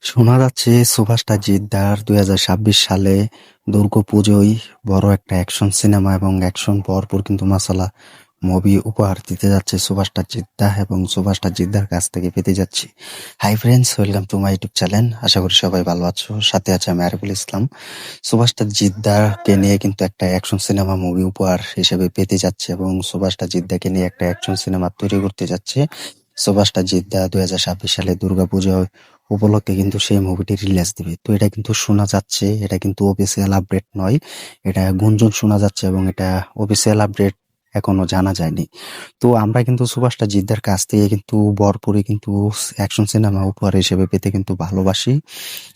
শোনা যাচ্ছে সুভাষ জিদ্দার 2026 সালে দুর্গাপুজোয় বড় একটা অ্যাকশন সিনেমা এবং অ্যাকশন ভরপুর কিন্তু মাসালা মুভি উপহার দিতে যাচ্ছে সুভাষ জিদ্দা, এবং সুভাষ জিদ্দার কাছ থেকে পেতে যাচ্ছি। Hi friends, welcome to my YouTube channel. আশা করি সবাই ভালো আছো। সাথে আছে আমি আরিফুল ইসলাম। সুভাষ জিদ্দাকে নিয়ে কিন্তু একটা অ্যাকশন সিনেমা মুভি উপহার হিসেবে পেতে যাচ্ছে, এবং সুভাষ জিদ্দাকে নিয়ে একটা অ্যাকশন সিনেমা তৈরি করতে যাচ্ছে সুভাষ জিদ্দা। 2026 সালে দুর্গাপুজো উপলক্ষে কিন্তু সেই মুভিটি রিলিজ দিবে। তো এটা কিন্তু শোনা যাচ্ছে, এটা কিন্তু অফিসিয়াল আপডেট নয়, এটা গুঞ্জন শোনা যাচ্ছে এবং এটা অফিসিয়াল আপডেট এখনো জানা যায়নি। তো আমরা কিন্তু সুভাষ জিদ্দার কাছ থেকে কিন্তু ভরপুরই কিন্তু অ্যাকশন সিনেমা উপহার হিসেবে পেতে কিন্তু ভালোবাসি।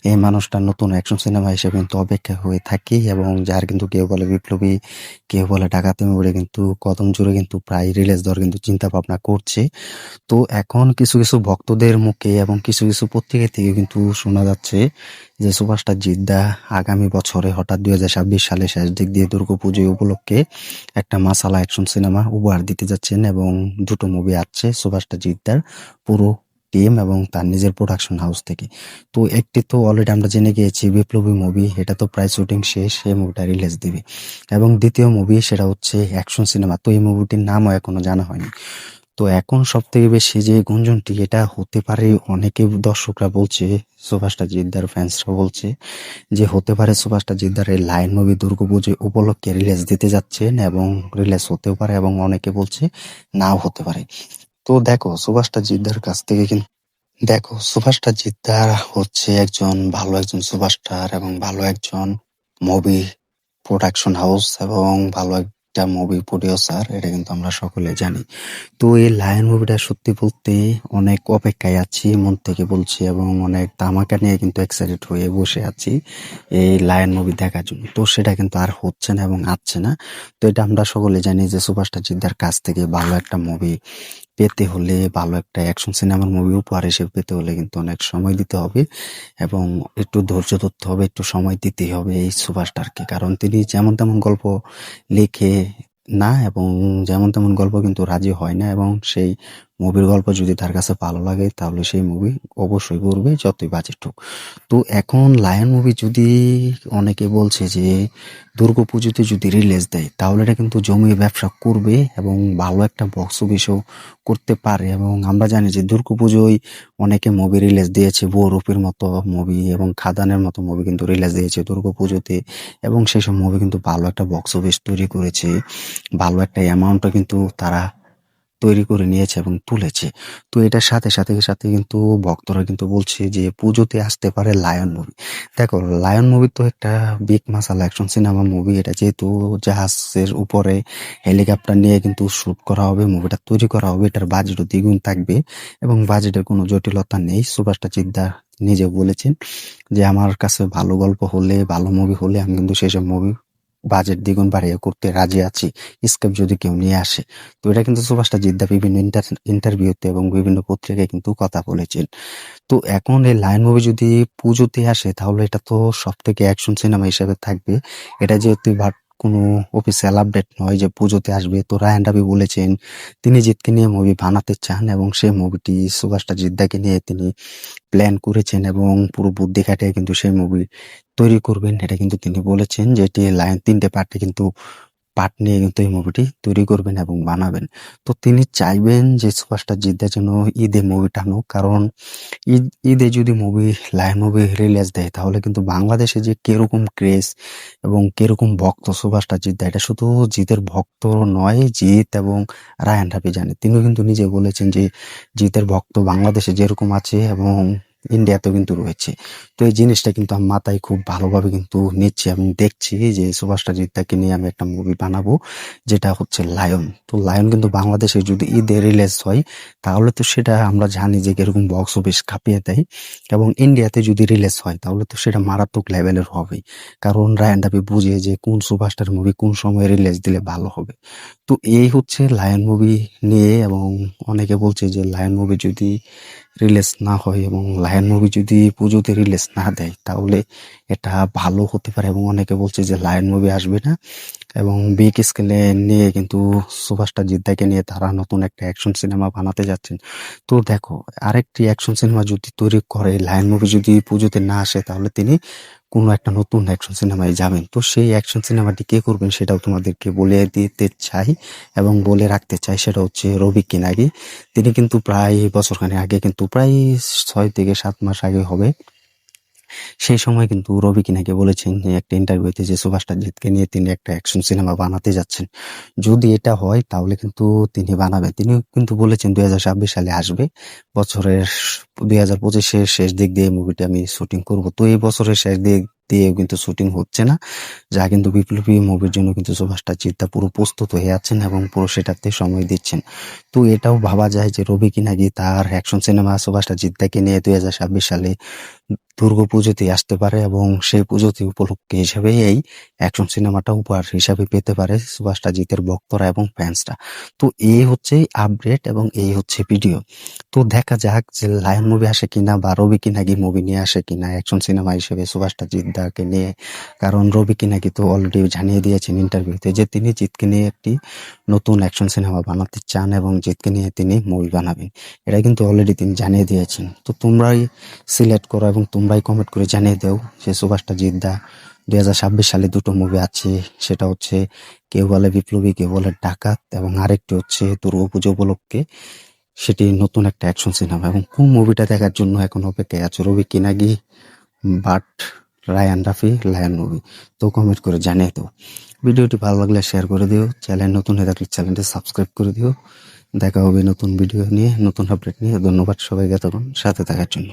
এই মানুষটা নতুন অ্যাকশন সিনেমা হিসেবে কিন্তু অপেক্ষা হয়ে থাকি, এবং যার কিন্তু কেউ বলে বিপ্লবী, কেউ বলে ডাকাতি মুভি কিন্তু কদম জুড়ে কিন্তু প্রায় রিলিজ দেওয়ার কিন্তু চিন্তা ভাবনা করছে। তো এখন কিছু কিছু ভক্তদের মুখে এবং কিছু কিছু পত্রিকা থেকে কিন্তু শোনা যাচ্ছে যে সুপারস্টার জিদ্দা আগামী বছরে হঠাৎ 2026 সালে শেষ দিক দিয়ে দুর্গাপুজো উপলক্ষে একটা মাসালা অ্যাকশন সিনেমা উপহার দিতে যাচ্ছেন, এবং দুটো মুভি আসছে সুপারস্টার জিদ্দার পুরো টিম এবং তার নিজের প্রোডাকশন হাউস থেকে। তো একটি তো অলরেডি আমরা জেনে গিয়েছি বিপ্লবী মুভি, এটা তো প্রায় শুটিং শেষ, এই মুভিটা রিলিজ দিবে। এবং দ্বিতীয় মুভি সেটা হচ্ছে অ্যাকশন সিনেমা, তো এই মুভিটির নামও এখনো জানা হয়নি। তো এখন সবথেকে বেশি যে গুঞ্জনটি এটা হতে পারে, অনেকে দর্শকরা বলছে, সুভাষটা জিদ্দার ফ্যান্সরা বলছে যে হতে পারে সুভাষটা জিদ্দার এই লায়ন মুভি দুর্গাপুজো উপলক্ষে রিলিজ দিতে যাচ্ছেন, এবং রিলিজ হতেও পারে, এবং অনেকে বলছে নাও হতে পারে। তো দেখো সুভাষটা জিদ্দার কাছ থেকে কিন্তু দেখো সুভাষটা জিদ্দার হচ্ছে একজন ভালো একজন সুপারস্টার এবং ভালো একজন মুভি প্রোডাকশন হাউস এবং ভালো একটা মুভি প্রডিউসার, এটা কিন্তু আমরা সকলে জানি। তো এই লায়ন মুভিটা সত্যি বলতে অনেক অপেক্ষায় আছি, মন থেকে বলছি, এবং অনেক তামাকা নিয়ে কিন্তু এক্সাইটেড হয়ে বসে আছি এই লায়ন মুভি দেখার জন্য। তো সেটা কিন্তু আর হচ্ছে না এবং আসছে না। তো এটা আমরা সকলে জানি যে সুপারস্টার জিদ্দার কাছ থেকে ভালো একটা মুভি পেতে হলে, ভালো একটা অ্যাকশন সিনেমার মুভি উপহার হিসেবে পেতে হলে কিন্তু অনেক সময় দিতে হবে, এবং একটু ধৈর্য ধরতে হবে, একটু সময় দিতেই হবে এই সুপারস্টারকে। কারণ তিনি যেমন তেমন গল্প লিখে না, এবং যেমন তেমন গল্প কিন্তু রাজি হয় না, এবং সেই মুভির গল্প যদি তার কাছে ভালো লাগে তাহলে সেই মুভি অবশ্যই করবে, যতই বাজেট হোক। তো এখন লায়ন মুভি যদি, অনেকে বলছে যে দুর্গাপুজোতে যদি রিলিজ দেয় তাহলে এটা কিন্তু জমিয়ে ব্যবসা করবে এবং ভালো একটা বক্স অফিসও করতে পারে। এবং আমরা জানি যে দুর্গাপুজোয় অনেকে মুভি রিলিজ দিয়েছে, বহুরূপীর মতো মুভি এবং খাদানের মতো মুভি কিন্তু রিলিজ দিয়েছে দুর্গাপুজোতে, এবং সেসব মুভি কিন্তু ভালো একটা বক্স অফিস তৈরি করেছে, ভালো একটা অ্যামাউন্টও কিন্তু তারা তৈরি করে নিয়েছে এবং তুলেছে। তো এটার সাথে সাথে সাথে কিন্তু ভক্তরা কিন্তু বলছে যে পুজোতে আসতে পারে লায়ন মুভি। দেখো লায়ন মুভি তো একটা বিগ মাসাল অ্যাকশন সিনেমা মুভি, এটা যেহেতু জাহাজের উপরে হেলিকপ্টার নিয়ে কিন্তু শুট করা হবে, মুভিটা তৈরি করা হবে, এটার বাজেটও দ্বিগুণ থাকবে এবং বাজেটের কোনো জটিলতা নেই। সুভাষটা চিদ্দা নিজে বলেছেন যে আমার কাছে ভালো গল্প হলে, ভালো মুভি হলে আমি কিন্তু সেসব মুভি বাজেট দ্বিগুণ বাড়িয়ে করতে রাজি আছি, স্ক্রিপ্ট যদি কেউ নিয়ে আসে। তো এটা কিন্তু সুভাষটা জিদ্দা বিভিন্ন ইন্টারভিউতে এবং বিভিন্ন পত্রিকায় কিন্তু কথা বলেছেন। তো এখন এই লায়ন মুভি যদি পুজোতে আসে তাহলে এটা তো সব থেকে অ্যাকশন সিনেমা হিসেবে থাকবে। এটা যেহেতু বাট কোনো অফিসিয়াল আপডেট নয় যে পুজোতে আসবে, তো রায়ান রাবি বলেছেন তিনি জিতকে নিয়ে মুভি বানাতে চান, এবং সেই মুভিটি সুভাষটা জিদ্দাকে নিয়ে তিনি প্ল্যান করেছেন এবং পুরো বুদ্ধি খাটিয়ে কিন্তু সেই মুভি তৈরি করবেন। এটা কিন্তু তিনি বলেছেন যে এটি লায়ন 3টে পার্টে কিন্তু পার্ট নিয়ে কিন্তু এই মুভিটি তৈরি করবেন এবং বানাবেন। তো তিনি চাইবেন যে সুপারস্টার জিদ্দা যেন ঈদে মুভি টানুক, কারণ ঈদে যদি লায়ন মুভি রিলিজ দেয় তাহলে কিন্তু বাংলাদেশে যে কিরকম ক্রেজ এবং কিরকম ভক্ত সুপারস্টার জিদ্দা, এটা শুধু জিতের ভক্ত নয়, জিৎ এবং রায়হান রাফি জানে। তিনিও কিন্তু নিজে বলেছেন যে জিতের ভক্ত বাংলাদেশে যেরকম আছে এবং ইন্ডিয়াতেও কিন্তু রয়েছে। তো এই জিনিসটা কিন্তু আমি মাথায় খুব ভালোভাবে কিন্তু নিচ্ছি এবং দেখছি যে সুভাষটা জিদ্দাকে নিয়ে আমি একটা মুভি বানাবো, যেটা হচ্ছে লায়ন। তো লায়ন কিন্তু বাংলাদেশে যদি ঈদে রিলিজ হয় তাহলে তো সেটা আমরা জানি যে কিরকম বক্স অফিস কাঁপিয়ে দেয়, এবং ইন্ডিয়াতে যদি রিলিজ হয় তাহলে তো সেটা মারাত্মক লেভেলের হবে, কারণ রায়ান রাফি বুঝে যে কোন সুপারস্টার মুভি কোন সময় রিলিজ দিলে ভালো হবে। তো এই হচ্ছে লায়ন মুভি নিয়ে, এবং অনেকে বলছে যে লায়ন মুভি যদি রিলিজ না হয় এবং লায়ন মুভি যদি পুজোতে রিলিজ না দেয় তাহলে এটা ভালো হতে পারে, এবং অনেকে বলছে যে লায়ন মুভি আসবে না, এবং বিগ স্কেলে নিয়ে কিন্তু সুপারস্টার জিদ্দাকে নিয়ে তারা নতুন একটা অ্যাকশন সিনেমা বানাতে যাচ্ছেন। তো দেখো, আরেকটি অ্যাকশন সিনেমা যদি তৈরি করে, লায়ন মুভি যদি পুজোতে না আসে, তাহলে তিনি কোনো একটা নতুন অ্যাকশন সিনেমায় যাবেন। তো সেই অ্যাকশন সিনেমাটি কে করবেন সেটাও তোমাদেরকে বলে দিতে চাই এবং বলে রাখতে চাই। সেটা হচ্ছে রবি কিনাগি। তিনি কিন্তু প্রায় বছরখানেক আগে, কিন্তু প্রায় 6 থেকে 7 মাস আগে হবে, সেই সময় কিন্তু রবি কিনাকে বলেছেন যে একটা ইন্টারভিউতে যে সুপারস্টার জিতকে নিয়ে তিনি একটা অ্যাকশন সিনেমা বানাতে যাচ্ছেন। যদি এটা হয় তাহলে কিন্তু তিনি বানাবেন। তিনি কিন্তু বলেছেন 2026 সালে আসবে, বছরের 2025-এর শেষ দিক দিয়ে মুভিটি আমি শুটিং করব। তো এই বছরের শেষ দিক দিয়েও কিন্তু শুটিং হচ্ছে না, যা কিন্তু বিপ্লবী মুভির জন্য কিন্তু সুপারস্টার জিদ্দা পুরো প্রস্তুত হয়ে আছেন এবং পুরো সেটাতে সময় দিচ্ছেন। তো এটাও ভাবা যায় যে রবি কিনাগি তার অ্যাকশন সিনেমা সুপারস্টার জিদ্দাকে নিয়ে 2026 সালে দুর্গাপুজোতে আসতে পারে এবং সেই পুজোতে উপলক্ষে হিসেবে এই অ্যাকশন সিনেমাটা উপহার হিসাবে পেতে পারে সুপারস্টার জিতের ভক্তরা এবং ফ্যান্সরা। তো এই হচ্ছে আপডেট এবং এই হচ্ছে ভিডিও। তো দেখা যাক যে লায়ন মুভি আসে কিনা বা রবি কিনাগি মুভি নিয়ে আসে কিনা অ্যাকশন সিনেমা হিসেবে সুপারস্টার জিদ্দাকে নিয়ে। কারণ রবি কিনাগি তো অলরেডি জানিয়ে দিয়েছেন ইন্টারভিউতে যে তিনি জিতকে নিয়ে একটি নতুন অ্যাকশন সিনেমা বানাতে চান এবং জিতকে নিয়ে তিনি মুভি বানাবেন। এটা কিন্তু অলরেডি তিনি জানিয়ে দিয়েছেন। তো তোমরাই সিলেক্ট করো এবং তোমরাই কমেন্ট করে জানিয়ে দাও যে সুপারস্টার জিদ্দা 2026 সালে দুটো মুভি আছে, সেটা হচ্ছে কেউ বলে বিপ্লবী, কেউ বলে ডাকাত, এবং আরেকটি হচ্ছে দুর্গাপুজো উপলক্ষে সেটি নতুন একটা অ্যাকশন সিনেমা। এবং কোন মুভিটা দেখার জন্য এখন অপেক্ষায় আছে রবি কিনাগি বাট রায়ান রাফি লায়ন মুভি? তো কমেন্ট করে জানিয়ে দাও। ভিডিওটি ভালো লাগলে শেয়ার করে দিও, চ্যানেল নতুন হয়ে থাকলে চ্যানেলটি সাবস্ক্রাইব করে দিও। দেখা হবে নতুন ভিডিও নিয়ে, নতুন আপডেট নিয়ে। ধন্যবাদ সবাইকে এতক্ষণ সাথে থাকার জন্য।